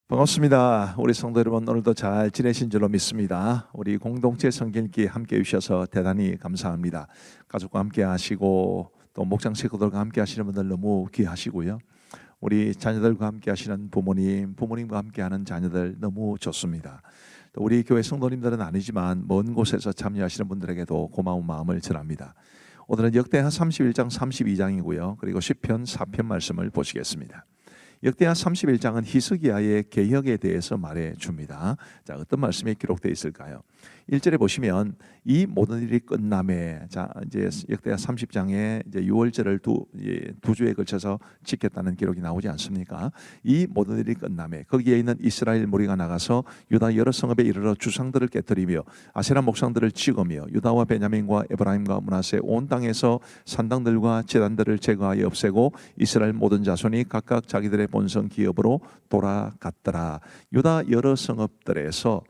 반갑습니다. 우리 성도 여러분, 오늘도 잘 지내신 줄로 믿습니다. 우리 공동체 성경 읽기 함께 해주셔서 대단히 감사합니다. 가족과 함께 하시고 또 목장 식구들과 함께 하시는 분들 너무 귀하시고요. 우리 자녀들과 함께 하시는 부모님과 함께 하는 자녀들 너무 좋습니다. 또 우리 교회 성도님들은 아니지만 먼 곳에서 참여하시는 분들에게도 고마운 마음을 전합니다. 오늘은 역대하 31장 32장이고요. 그리고 시편 4편 말씀을 보시겠습니다. 역대하 31장은 히스기야의 개혁에 대해서 말해줍니다. 자, 어떤 말씀이 기록되어 있을까요? 1절에 보시면 이 모든 일이 끝남에, 자 이제 역대하 30장에 이제 6월절을 두 주에 걸쳐서 지켰다는 기록이 나오지 않습니까? 이 모든 일이 끝남에 거기에 있는 이스라엘 무리가 나가서 유다 여러 성읍에 이르러 주상들을 깨뜨리며 아세라 목상들을 찍으며 유다와 베냐민과 에브라임과 므낫세 온 땅에서 산당들과 제단들을 제거하여 없애고 이스라엘 모든 자손이 각각 자기들의 본성 기업으로 돌아갔더라. 유다 여러 성읍들에서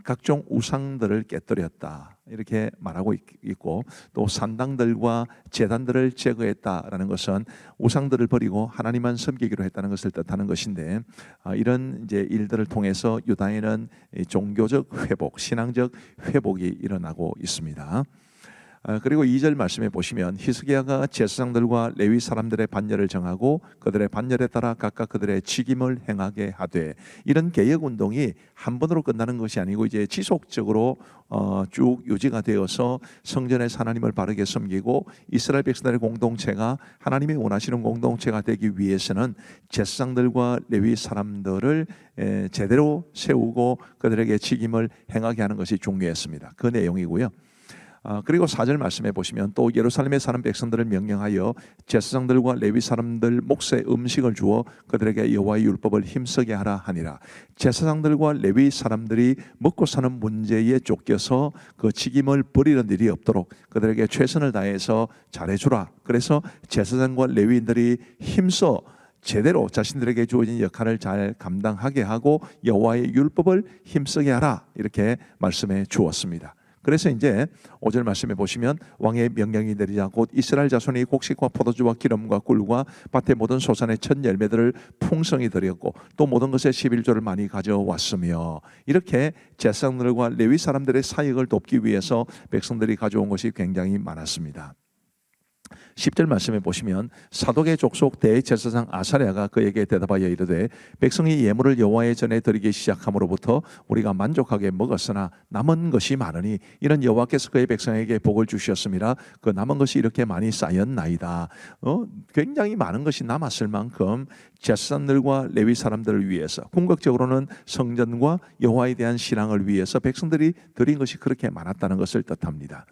각종 우상들을 깨뜨렸다, 이렇게 말하고 있고, 또 산당들과 제단들을 제거했다라는 것은 우상들을 버리고 하나님만 섬기기로 했다는 것을 뜻하는 것인데, 이런 이제 일들을 통해서 유다에는 종교적 회복, 신앙적 회복이 일어나고 있습니다. 그리고 2절 말씀에 보시면 히스기야가 제사장들과 레위 사람들의 반열을 정하고 그들의 반열에 따라 각각 그들의 직임을 행하게 하되, 이런 개혁 운동이 한 번으로 끝나는 것이 아니고 이제 지속적으로 쭉 유지가 되어서 성전에서 하나님을 바르게 섬기고 이스라엘 백성들의 공동체가 하나님이 원하시는 공동체가 되기 위해서는 제사장들과 레위 사람들을 제대로 세우고 그들에게 직임을 행하게 하는 것이 중요했습니다. 그 내용이고요. 그리고 4절 말씀해 보시면 또 예루살렘에 사는 백성들을 명령하여 제사장들과 레위 사람들 몫에 음식을 주어 그들에게 여호와의 율법을 힘쓰게 하라 하니라. 제사장들과 레위 사람들이 먹고 사는 문제에 쫓겨서 그 직임을 버리는 일이 없도록 그들에게 최선을 다해서 잘해주라. 그래서 제사장과 레위인들이 힘써 제대로 자신들에게 주어진 역할을 잘 감당하게 하고 여호와의 율법을 힘쓰게 하라, 이렇게 말씀해 주었습니다. 그래서 이제 5절 말씀에 보시면 왕의 명령이 내리자 곧 이스라엘 자손이 곡식과 포도주와 기름과 꿀과 밭의 모든 소산의 첫 열매들을 풍성히 드렸고 또 모든 것에 11조를 많이 가져왔으며, 이렇게 제사장들과 레위 사람들의 사역을 돕기 위해서 백성들이 가져온 것이 굉장히 많았습니다. 10절 말씀에 보시면 사독의 족속 대제사장 아사랴가 그에게 대답하여 이르되 백성이 예물을 여호와의 전에 드리기 시작함으로부터 우리가 만족하게 먹었으나 남은 것이 많으니 이는 여호와께서 그의 백성에게 복을 주셨음이라. 그 남은 것이 이렇게 많이 쌓였나이다. 굉장히 많은 것이 남았을 만큼 제사장들과 레위 사람들을 위해서, 궁극적으로는 성전과 여호와에 대한 신앙을 위해서 백성들이 드린 것이 그렇게 많았다는 것을 뜻합니다.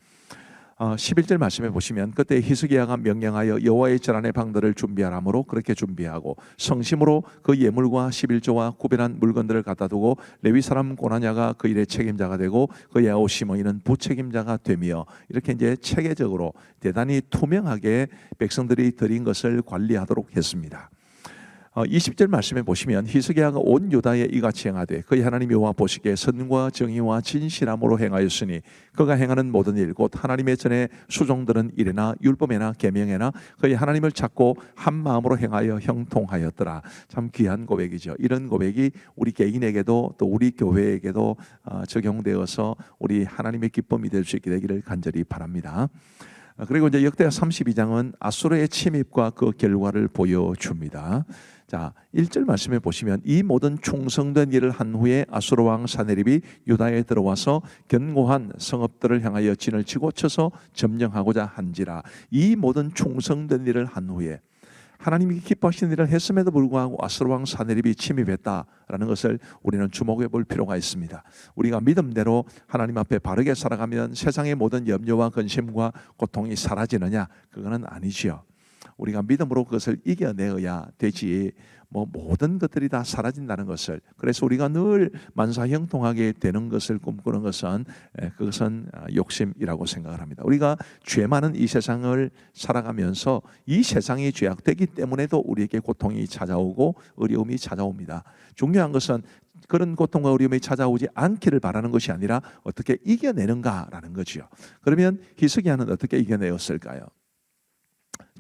11절 말씀해 보시면 그때 히스기야가 명령하여 여호와의 전안의 방들을 준비하라므로 그렇게 준비하고 성심으로 그 예물과 11조와 구별한 물건들을 갖다 두고 레위 사람 고나냐가 그 일의 책임자가 되고 그의 아우 시므이는 부책임자가 되며, 이렇게 이제 체계적으로 대단히 투명하게 백성들이 드린 것을 관리하도록 했습니다. 20절 말씀에 보시면 히스기야가 온 유다에 이같이 행하되 그의 하나님 여호와 보시기에 선과 정의와 진실함으로 행하였으니 그가 행하는 모든 일 곧 하나님의 전에 수종들은 이래나 율법에나 계명에나 그의 하나님을 찾고 한 마음으로 행하여 형통하였더라. 참 귀한 고백이죠. 이런 고백이 우리 개인에게도 또 우리 교회에게도 적용되어서 우리 하나님의 기쁨이 될 수 있게 되기를 간절히 바랍니다. 그리고 이제 역대하 32장은 아수르의 침입과 그 결과를 보여줍니다. 자, 1절 말씀에 보시면 이 모든 충성된 일을 한 후에 아수르 왕 사네립이 유다에 들어와서 견고한 성읍들을 향하여 진을 치고 쳐서 점령하고자 한지라. 이 모든 충성된 일을 한 후에 하나님이 기뻐하시는 일을 했음에도 불구하고 아수르 왕 사네립이 침입했다라는 것을 우리는 주목해 볼 필요가 있습니다. 우리가 믿음대로 하나님 앞에 바르게 살아가면 세상의 모든 염려와 근심과 고통이 사라지느냐? 그거는 아니지요. 우리가 믿음으로 그것을 이겨내어야 되지, 모든 것들이 다 사라진다는 것을, 그래서 우리가 늘 만사형통하게 되는 것을 꿈꾸는 것은 그것은 욕심이라고 생각을 합니다. 우리가 죄 많은 이 세상을 살아가면서 이 세상이 죄악되기 때문에도 우리에게 고통이 찾아오고 어려움이 찾아옵니다. 중요한 것은 그런 고통과 어려움이 찾아오지 않기를 바라는 것이 아니라 어떻게 이겨내는가라는 거죠. 그러면 히스기야는 어떻게 이겨내었을까요?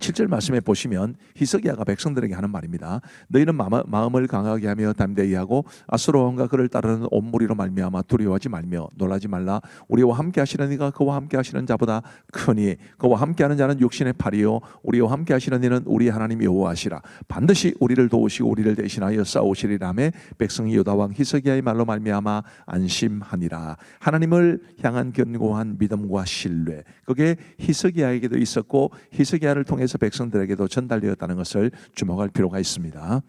7절 말씀에 보시면 히스기야가 백성들에게 하는 말입니다. 너희는 마음을 강하게 하며 담대히 하고 아수르 왕과 그를 따르는 온 무리로 말미암아 두려워하지 말며 놀라지 말라. 우리와 함께 하시는 이가 그와 함께 하시는 자보다 크니 그와 함께 하는 자는 육신의 팔이요 우리와 함께 하시는 이는 우리 하나님 여호와시라. 반드시 우리를 도우시고 우리를 대신하여 싸우시리라며 백성이 유다 왕 히스기야의 말로 말미암아 안심하니라. 하나님을 향한 견고한 믿음과 신뢰, 그게 히스기야에게도 있었고 히스기야를 통해서 백성들에게도 전달되었다는 것을 주목할 필요가 있습니다.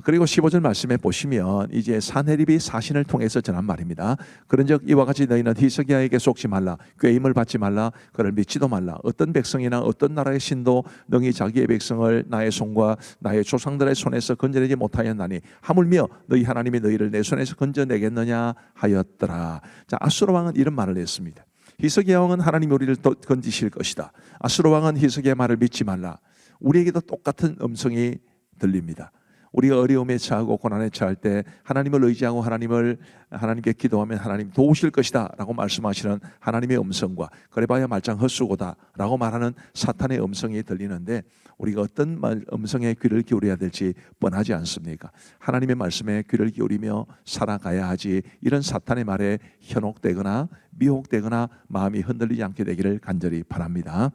그리고 15절 말씀에 보시면 이제 사네립이 사신을 통해서 전한 말입니다. 그런즉 이와 같이 너희는 히스기야에게 속지 말라. 꾀임을 받지 말라. 그를 믿지도 말라. 어떤 백성이나 어떤 나라의 신도 능히 자기의 백성을 나의 손과 나의 조상들의 손에서 건져내지 못하였나니 하물며 너희 하나님이 너희를 내 손에서 건져내겠느냐 하였더라. 자, 아수르 왕은 이런 말을 했습니다. 히스기야 왕은 하나님이 우리를 건지실 것이다. 아수르 왕은 히스기야의 말을 믿지 말라. 우리에게도 똑같은 음성이 들립니다. 우리가 어려움에 처하고 고난에 처할 때 하나님을 의지하고 하나님께 기도하면 하나님 도우실 것이다 라고 말씀하시는 하나님의 음성과 그래봐야 말짱 헛수고다 라고 말하는 사탄의 음성이 들리는데 우리가 어떤 음성에 귀를 기울여야 될지 뻔하지 않습니까? 하나님의 말씀에 귀를 기울이며 살아가야 하지 이런 사탄의 말에 현혹되거나 미혹되거나 마음이 흔들리지 않게 되기를 간절히 바랍니다.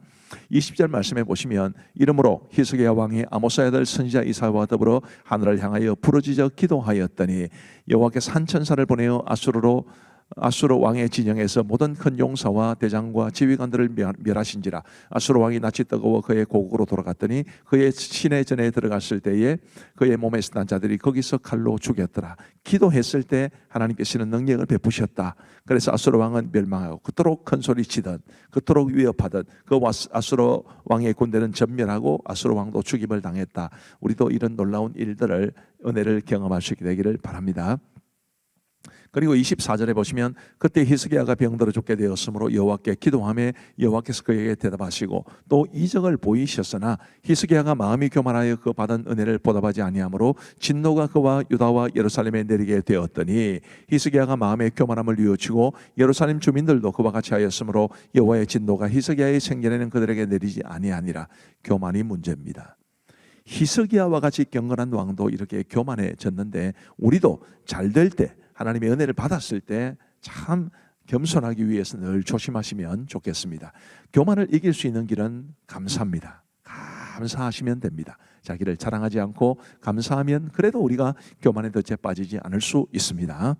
20절 말씀에 보시면 이러므로 히스기야 왕이 아모스의 아들 선지자 이사야와 더불어 하늘을 향하여 부르짖어 기도하였더니 여호와께서 한 천사를 보내어 아수르 왕의 진영에서 모든 큰 용사와 대장과 지휘관들을 멸하신지라. 아수르 왕이 낯이 뜨거워 그의 고국으로 돌아갔더니 그의 시내 전에 들어갔을 때에 그의 몸에서 난 자들이 거기서 칼로 죽였더라. 기도했을 때 하나님께서는 능력을 베푸셨다. 그래서 아수르 왕은 멸망하고 그토록 큰 소리 치던 그토록 위협하던 그 아수르 왕의 군대는 전멸하고 아수르 왕도 죽임을 당했다. 우리도 이런 놀라운 일들을 은혜를 경험할 수 있게 되기를 바랍니다. 그리고 24절에 보시면 그때 히스기야가 병들어 죽게 되었으므로 여호와께 기도하며 여호와께서 그에게 대답하시고 또 이적을 보이셨으나 히스기야가 마음이 교만하여 그 받은 은혜를 보답하지 아니하므로 진노가 그와 유다와 예루살렘에 내리게 되었더니 히스기야가 마음의 교만함을 뉘우치고 예루살렘 주민들도 그와 같이 하였으므로 여호와의 진노가 히스기야의 생전에는 그들에게 내리지 아니하니라. 교만이 문제입니다. 히스기야와 같이 경건한 왕도 이렇게 교만해졌는데 우리도 잘 될 때 하나님의 은혜를 받았을 때 참 겸손하기 위해서 늘 조심하시면 좋겠습니다. 교만을 이길 수 있는 길은 감사입니다. 감사하시면 됩니다. 자기를 자랑하지 않고 감사하면 그래도 우리가 교만의 덫에 빠지지 않을 수 있습니다.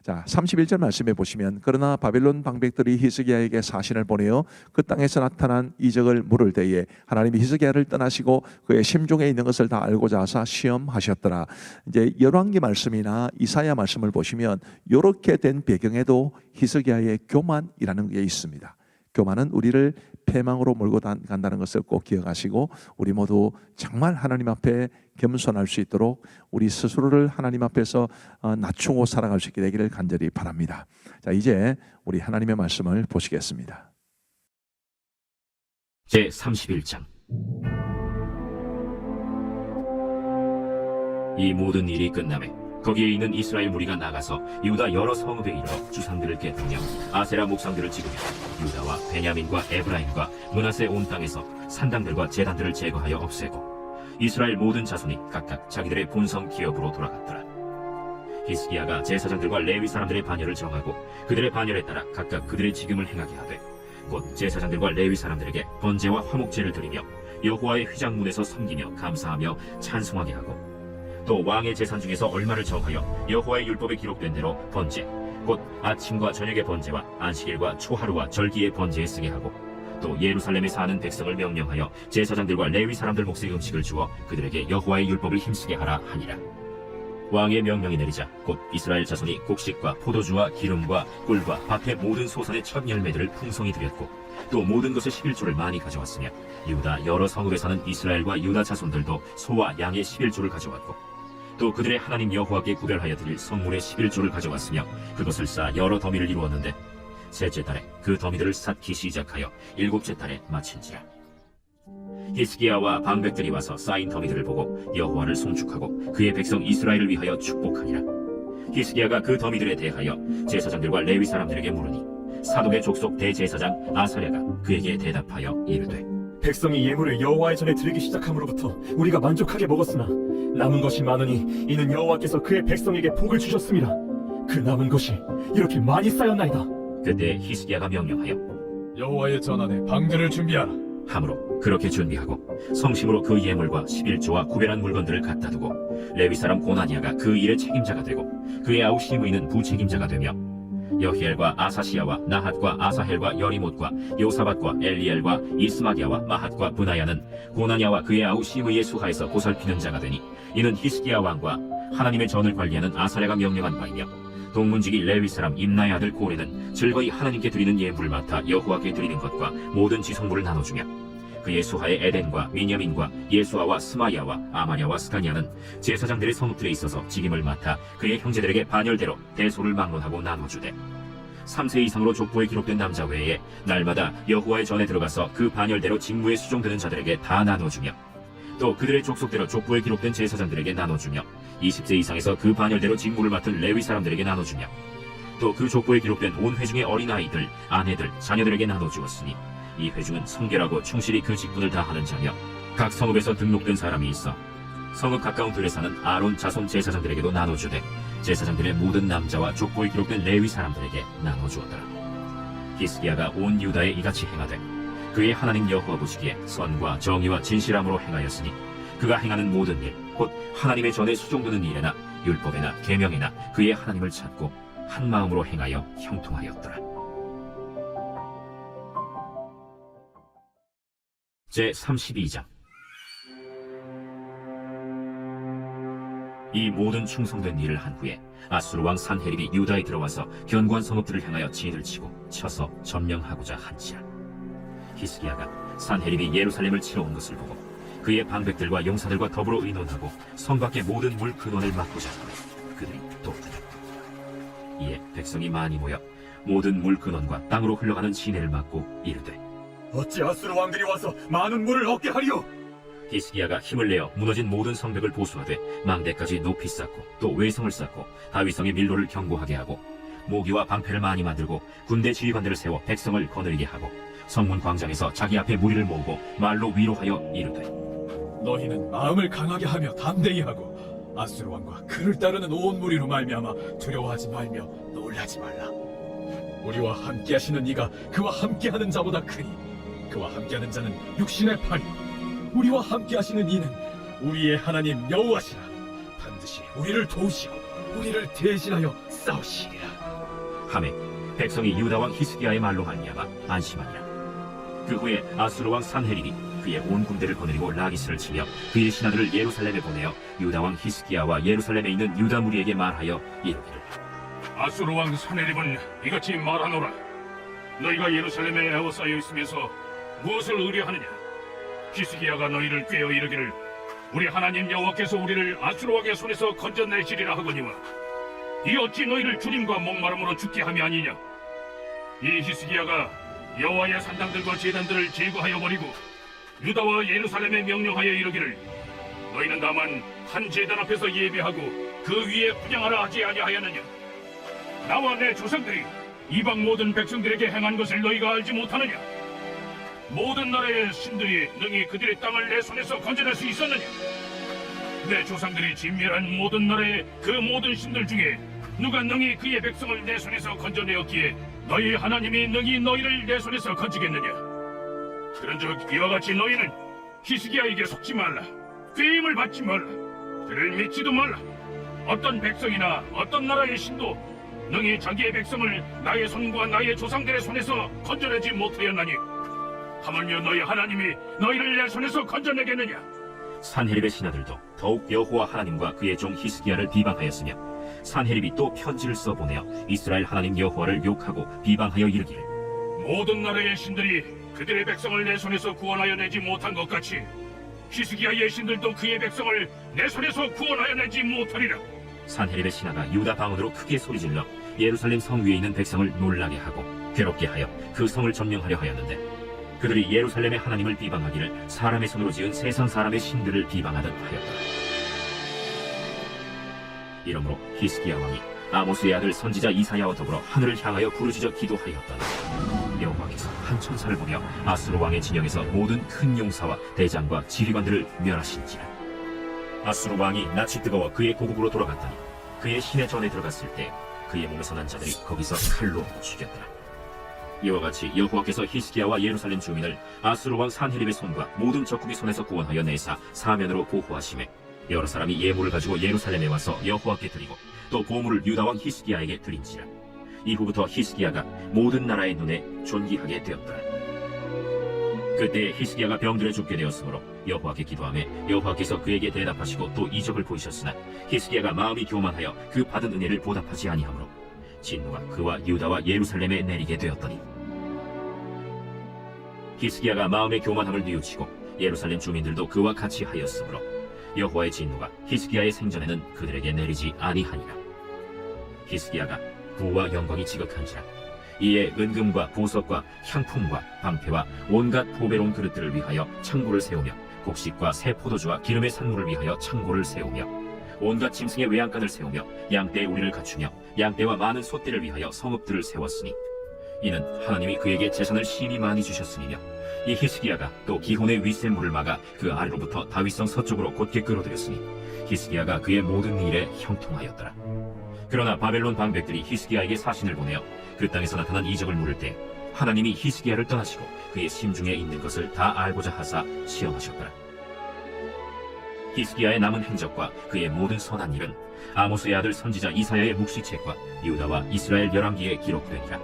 자, 31절 말씀해 보시면 그러나 바벨론 방백들이 히스기야에게 사신을 보내어 그 땅에서 나타난 이적을 물을 때에 하나님이 히스기야를 떠나시고 그의 심중에 있는 것을 다 알고자 하사 시험하셨더라. 이제 열왕기 말씀이나 이사야 말씀을 보시면 이렇게 된 배경에도 히스기야의 교만이라는 게 있습니다. 교만은 우리를 패망으로 몰고 간다는 것을 꼭 기억하시고 우리 모두 정말 하나님 앞에 겸손할 수 있도록 우리 스스로를 하나님 앞에서 낮추고 살아갈 수 있게 되기를 간절히 바랍니다. 자, 이제 우리 하나님의 말씀을 보시겠습니다. 제 31장. 이 모든 일이 끝나매 거기에 있는 이스라엘 무리가 나가서 유다 여러 성읍에 이르러 주상들을 깨뜨리며 아세라 목상들을 찍으며 유다와 베냐민과 에브라임과 므낫세 온 땅에서 산당들과 제단들을 제거하여 없애고 이스라엘 모든 자손이 각각 자기들의 본성 기업으로 돌아갔더라. 히스기야가 제사장들과 레위 사람들의 반열을 정하고 그들의 반열에 따라 각각 그들의 직임을 행하게 하되 곧 제사장들과 레위 사람들에게 번제와 화목제를 드리며 여호와의 휘장문에서 섬기며 감사하며 찬송하게 하고 또 왕의 재산 중에서 얼마를 정하여 여호와의 율법에 기록된 대로 번제 곧 아침과 저녁의 번제와 안식일과 초하루와 절기의 번제에 쓰게 하고 또 예루살렘에 사는 백성을 명령하여 제사장들과 레위 사람들 몫의 음식을 주어 그들에게 여호와의 율법을 힘쓰게 하라 하니라. 왕의 명령이 내리자 곧 이스라엘 자손이 곡식과 포도주와 기름과 꿀과 밭의 모든 소산의 첫 열매들을 풍성히 드렸고 또 모든 것의 11조를 많이 가져왔으며 유다 여러 성읍에 사는 이스라엘과 유다 자손들도 소와 양의 11조를 가져왔고 또 그들의 하나님 여호와께 구별하여 드릴 성물의 11조를 가져왔으며 그것을 쌓아 여러 더미를 이루었는데 셋째 달에 그 더미들을 쌓기 시작하여 일곱째 달에 마친지라. 히스기야와 방백들이 와서 쌓인 더미들을 보고 여호와를 송축하고 그의 백성 이스라엘을 위하여 축복하니라. 히스기야가 그 더미들에 대하여 제사장들과 레위 사람들에게 물으니 사독의 족속 대제사장 아사랴가 그에게 대답하여 이르되 백성이 예물을 여호와의 전에 드리기 시작함으로부터 우리가 만족하게 먹었으나 남은 것이 많으니 이는 여호와께서 그의 백성에게 복을 주셨습니다. 그 남은 것이 이렇게 많이 쌓였나이다. 그때 히스기야가 명령하여 여호와의 전안에 방들을 준비하라. 함으로 그렇게 준비하고 성심으로 그 예물과 11조와 구별한 물건들을 갖다 두고 레위 사람 고나니아가 그 일의 책임자가 되고 그의 아우 시므이는 부책임자가 되며 여히엘과 아사시야와 나핫과 아사헬과 여리못과 요사밧과 엘리엘과 이스마디아와 마핫과 브나야는 고나니아와 그의 아우 시므이의 수하에서 보살피는 자가 되니 이는 히스기야 왕과 하나님의 전을 관리하는 아사랴가 명령한 바이며 동문지기 레위 사람 임나의 아들 고레는 즐거이 하나님께 드리는 예물을 맡아 여호와께 드리는 것과 모든 지성물을 나눠주며 그의 수하의 에덴과 미냐민과 예수아와 스마야와 아마냐와 스가니아는 제사장들의 성읍들에 있어서 직임을 맡아 그의 형제들에게 반열대로 대소를 막론하고 나눠주되 3세 이상으로 족보에 기록된 남자 외에 날마다 여호와의 전에 들어가서 그 반열대로 직무에 수종되는 자들에게 다 나눠주며 또 그들의 족속대로 족보에 기록된 제사장들에게 나눠주며 20세 이상에서 그 반열대로 직무를 맡은 레위 사람들에게 나눠주며 또 그 족보에 기록된 온 회중의 어린아이들, 아내들, 자녀들에게 나눠주었으니 이 회중은 성결하고 충실히 그 직분을 다하는 자며 각 성읍에서 등록된 사람이 있어 성읍 가까운 들에 사는 아론 자손 제사장들에게도 나눠주되 제사장들의 모든 남자와 족보에 기록된 레위 사람들에게 나눠주었더라. 히스기야가 온 유다에 이같이 행하되 그의 하나님 여호와 보시기에 선과 정의와 진실함으로 행하였으니 그가 행하는 모든 일, 곧 하나님의 전에 수종드는 일에나 율법에나 계명에나 그의 하나님을 찾고 한 마음으로 행하여 형통하였더라. 제 32장. 이 모든 충성된 일을 한 후에 아수르 왕 산헤립이 유다에 들어와서 견고한 성읍들을 향하여 진을 치고 쳐서 점령하고자 한지라. 히스기야가 산헤립이 예루살렘을 치러 온 것을 보고 그의 방백들과 용사들과 더불어 의논하고 성 밖의 모든 물 근원을 막고자 하며 그들이 또 다녔다. 이에 백성이 많이 모여 모든 물 근원과 땅으로 흘러가는 시내를 막고 이르되 어찌 아수르 왕들이 와서 많은 물을 얻게 하리요? 히스기야가 힘을 내어 무너진 모든 성벽을 보수하되 망대까지 높이 쌓고 또 외성을 쌓고 다윗성의 밀로를 견고하게 하고 모기와 방패를 많이 만들고 군대 지휘관들을 세워 백성을 거느리게 하고 성문 광장에서 자기 앞에 무리를 모으고 말로 위로하여 이르되 너희는 마음을 강하게 하며 담대히 하고 아수르 왕과 그를 따르는 온 무리로 말미암아 두려워하지 말며 놀라지 말라. 우리와 함께하시는 이가 그와 함께하는 자보다 크니 그와 함께하는 자는 육신의 팔이 우리와 함께하시는 이는 우리의 하나님 여호와시라. 반드시 우리를 도우시고 우리를 대신하여 싸우시리라. 하매 백성이 유다 왕 히스기야의 말로 말미암아 안심하니라. 그 후에 아수르 왕 산헤립이 그의 온 군대를 거느리고 라기스를 치며 그의 신하들을 예루살렘에 보내어 유다 왕 히스기야와 예루살렘에 있는 유다 무리에게 말하여 이르기를 아수르 왕 산헤립은 이같이 말하노라. 너희가 예루살렘에 에워싸여 있으면서 무엇을 의뢰하느냐? 히스기야가 너희를 꾀어 이르기를 우리 하나님 여호와께서 우리를 아수르 왕의 손에서 건져내시리라 하거니와 이 어찌 너희를 주님과 목마름으로 죽게 함이 아니냐? 이 히스기야가 여호와의 산당들과 제단들을 제거하여 버리고 유다와 예루살렘에 명령하여 이르기를 너희는 다만 한 제단 앞에서 예배하고 그 위에 분향하라 하지 아니하였느냐? 나와 내 조상들이 이방 모든 백성들에게 행한 것을 너희가 알지 못하느냐? 모든 나라의 신들이 능히 그들의 땅을 내 손에서 건져낼 수 있었느냐? 내 조상들이 진멸한 모든 나라의 그 모든 신들 중에 누가 능히 그의 백성을 내 손에서 건져내었기에 너희 하나님이 능히 너희를 내 손에서 건지겠느냐? 그런즉 이와 같이 너희는 히스기야에게 속지 말라. 꾀임을 받지 말라. 그를 믿지도 말라. 어떤 백성이나 어떤 나라의 신도 능히 자기의 백성을 나의 손과 나의 조상들의 손에서 건져내지 못하였나니 하물며 너희 하나님이 너희를 내 손에서 건져내겠느냐? 산헤립의 신하들도 더욱 여호와 하나님과 그의 종 히스기야를 비방하였으며 산헤립이 또 편지를 써보내어 이스라엘 하나님 여호와를 욕하고 비방하여 이르기를 모든 나라의 신들이 그들의 백성을 내 손에서 구원하여 내지 못한 것 같이 히스기야의 신들도 그의 백성을 내 손에서 구원하여 내지 못하리라. 산헤립의 신하가 유다 방언으로 크게 소리질러 예루살렘 성 위에 있는 백성을 놀라게 하고 괴롭게 하여 그 성을 점령하려 하였는데 그들이 예루살렘의 하나님을 비방하기를 사람의 손으로 지은 세상 사람의 신들을 비방하듯 하였다. 이러므로 히스기야 왕이 아모스의 아들 선지자 이사야와 더불어 하늘을 향하여 부르짖어 기도하였더니 여호와께서 하나님께서 한 천사를 보며 아수르 왕의 진영에서 모든 큰 용사와 대장과 지휘관들을 멸하신지라. 아수르 왕이 낯이 뜨거워 그의 고국으로 돌아갔더니 그의 신의 전에 들어갔을 때 그의 몸에서 난 자들이 거기서 칼로 죽였더라. 이와 같이 여호와께서 히스기야와 예루살렘 주민을 아수르 왕 산헤립의 손과 모든 적국의 손에서 구원하여 내사 사면으로 보호하시매 여러 사람이 예물을 가지고 예루살렘에 와서 여호와께 드리고 또 보물을 유다 왕 히스기야에게 드린지라. 이후부터 히스기야가 모든 나라의 눈에 존귀하게 되었더라. 그때 히스기야가 병들에 죽게 되었으므로 여호와께 기도하매 여호와께서 그에게 대답하시고 또 이적을 보이셨으나 히스기야가 마음이 교만하여 그 받은 은혜를 보답하지 아니하므로 진노가 그와 유다와 예루살렘에 내리게 되었더니 히스기야가 마음의 교만함을 뉘우치고 예루살렘 주민들도 그와 같이 하였으므로 여호와의 진노가 히스기야의 생전에는 그들에게 내리지 아니하니라. 히스기야가 부와 영광이 지극한지라. 이에 은금과 보석과 향품과 방패와 온갖 보배로운 그릇들을 위하여 창고를 세우며 곡식과 새 포도주와 기름의 산물을 위하여 창고를 세우며 온갖 짐승의 외양간을 세우며 양떼의 우리를 갖추며 양떼와 많은 소떼를 위하여 성읍들을 세웠으니 이는 하나님이 그에게 재산을 심히 많이 주셨음이며 이 히스기야가 또 기혼의 윗샘물을 막아 그 아래로부터 다윗성 서쪽으로 곧게 끌어들였으니 히스기야가 그의 모든 일에 형통하였더라. 그러나 바벨론 방백들이 히스기야에게 사신을 보내어 그 땅에서 나타난 이적을 물을 때 하나님이 히스기야를 떠나시고 그의 심중에 있는 것을 다 알고자 하사 시험하셨더라. 히스기야의 남은 행적과 그의 모든 선한 일은 아모스의 아들 선지자 이사야의 묵시책과 유다와 이스라엘 열왕기에 기록되니라.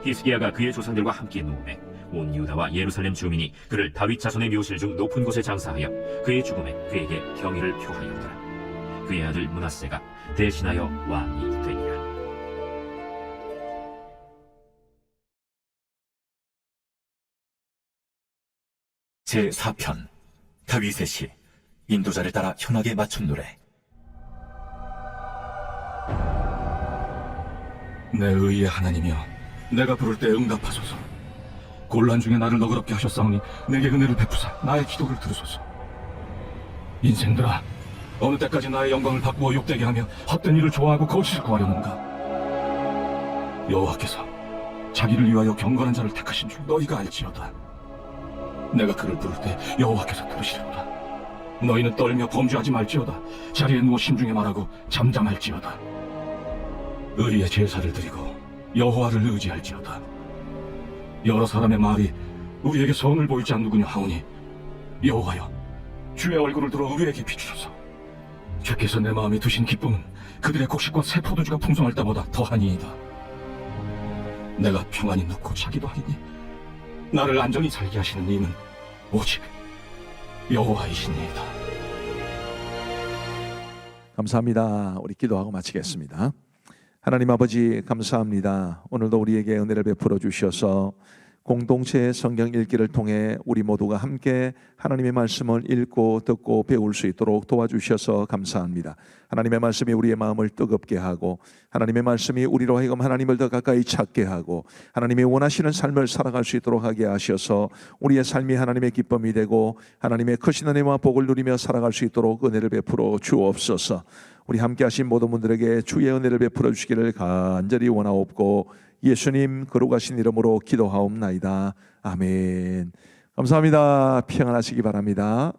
히스기야가 그의 조상들과 함께 누움에 온 유다와 예루살렘 주민이 그를 다윗 자손의 묘실 중 높은 곳에 장사하여 그의 죽음에 그에게 경의를 표하였더라. 그의 아들 므낫세가 대신하여 왕이 되니라. 제4편 다윗의 시 인도자를 따라 현악에 맞춘 노래. 내 의의 하나님이여, 내가 부를 때 응답하소서. 곤란 중에 나를 너그럽게 하셨사오니 내게 은혜를 베푸사 나의 기도를 들으소서. 인생들아, 어느 때까지 나의 영광을 바꾸어 욕되게 하며 헛된 일을 좋아하고 거짓을 구하려는가? 여호와께서 자기를 위하여 경건한 자를 택하신 줄 너희가 알지어다. 내가 그를 부를 때 여호와께서 들으시리로다. 너희는 떨며 범죄하지 말지어다. 자리에 누워 심중에 말하고 잠잠할지어다. 의리의 제사를 드리고 여호와를 의지할지어다. 여러 사람의 말이 우리에게 선을 보이지 않는군요 하오니 여호와여, 주의 얼굴을 들어 우리에게 비추소서. 주께서 내 마음에 두신 기쁨은 그들의 곡식과 새 포도주가 풍성할 때보다 더하니이다. 내가 평안히 눕고 자기도 하리니 나를 안전히 살게 하시는 이는 오직 여호와이시니이다. 감사합니다. 우리 기도하고 마치겠습니다. 하나님 아버지 감사합니다. 오늘도 우리에게 은혜를 베풀어 주셔서 공동체 성경 읽기를 통해 우리 모두가 함께 하나님의 말씀을 읽고 듣고 배울 수 있도록 도와주셔서 감사합니다. 하나님의 말씀이 우리의 마음을 뜨겁게 하고 하나님의 말씀이 우리로 하여금 하나님을 더 가까이 찾게 하고 하나님이 원하시는 삶을 살아갈 수 있도록 하게 하셔서 우리의 삶이 하나님의 기쁨이 되고 하나님의 크신 은혜와 복을 누리며 살아갈 수 있도록 은혜를 베풀어 주옵소서. 우리 함께 하신 모든 분들에게 주의 은혜를 베풀어 주시기를 간절히 원하옵고 예수님 거룩하신 이름으로 기도하옵나이다. 아멘. 감사합니다. 평안하시기 바랍니다.